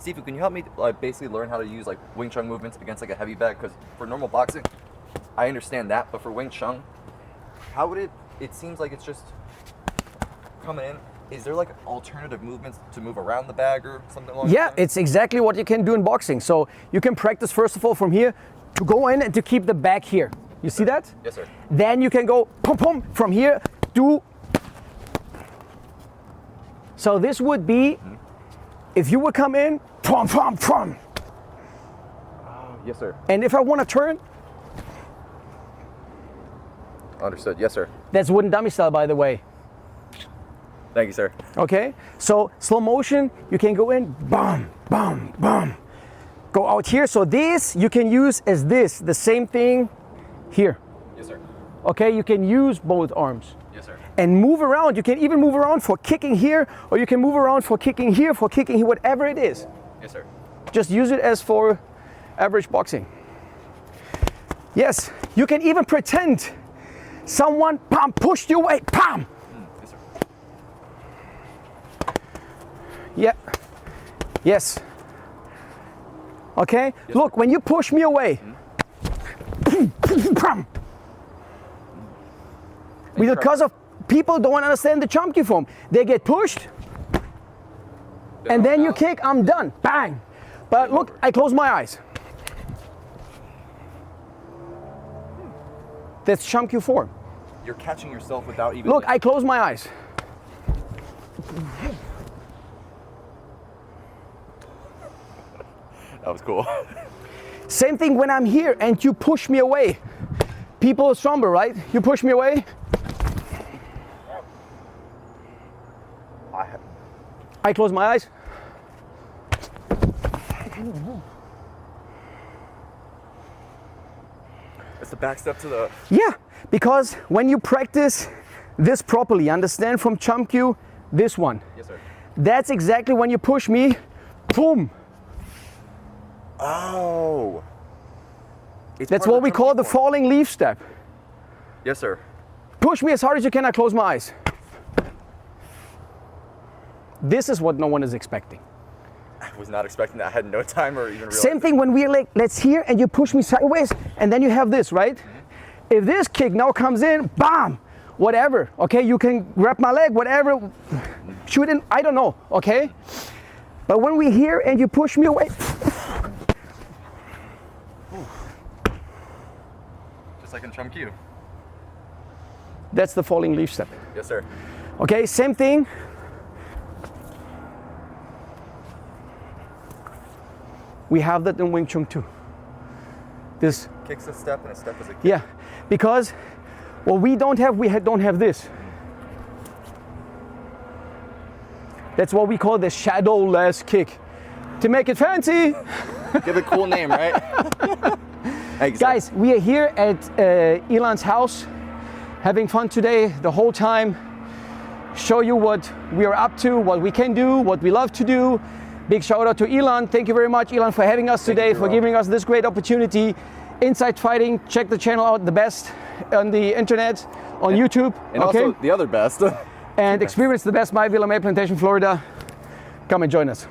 Steve, can you help me basically learn how to use like Wing Chun movements against like a heavy bag? Because for normal boxing, I understand that, but for Wing Chun, how would it seems like it's just coming in. Is there like alternative movements to move around the bag or something like that? Yeah, it's exactly what you can do in boxing. So you can practice first of all from here to go in and to keep the bag here. You see that? Yes, sir. Then you can go pum pum from here to. So this would be, if you would come in, pum pum pum. Yes, sir. And if I want to turn, Understood. Yes, sir. that's wooden dummy style, by the way. Thank you, sir. Okay, so slow motion, you can go in, bam, bam, bam. Go out here, so this you can use as this, the same thing here. Yes, sir. Okay, you can use both arms. Yes, sir. And move around, you can even move around for kicking here, or you can move around for kicking here, whatever it is. Yes, sir. Just use it as for average boxing. Yes, you can even pretend someone, pam, pushed you away, pam. Yes, sir. Yeah. Yes. Okay. Yes, look, when you push me away, because of people don't understand the Chum Kiu form, they get pushed, and then you kick. I'm done. Bang. But look, I close my eyes. That's Chum Kiu form. You're catching yourself without even. Look, I close my eyes. That was cool. Same thing when I'm here and you push me away. People are stronger, right? You push me away. I close my eyes. It's the back step to the. Yeah, because when you practice this properly, understand from Chum Kiu, this one. Yes, sir. That's exactly when you push me, boom. Oh. It's That's part of what we Chum call Kiu the form. falling leaf step. Yes, sir. Push me as hard as you can, I close my eyes. This is what no one is expecting. I was not expecting that. I had no time or even realized. Same thing when we're like, let's here, and you push me sideways, and then you have this, right? If this kick now comes in, bam, whatever, okay? You can grab my leg, whatever, shoot in, I don't know, okay? But when we're here and you push me away, Just like in Chum Kiu. that's the falling leaf step. Yes, sir. Okay, same thing. We have that in Wing Chun too. This, Kicks a step and a step is a kick. yeah, because what we don't have, don't have this. That's what we call the shadowless kick. To make it fancy. Give it a cool name, right? Exactly. Guys, we are here at Elon's house, having fun today the whole time. Show you what we are up to, what we can do, what we love to do. Big shout out to Elon. Thank you very much, Elon, for having us today, for giving us this great opportunity. Inside Fighting, check the channel out, the best on the internet, on YouTube. And okay? also the other best. And experience the best My Villa May Plantation, Florida. Come and join us.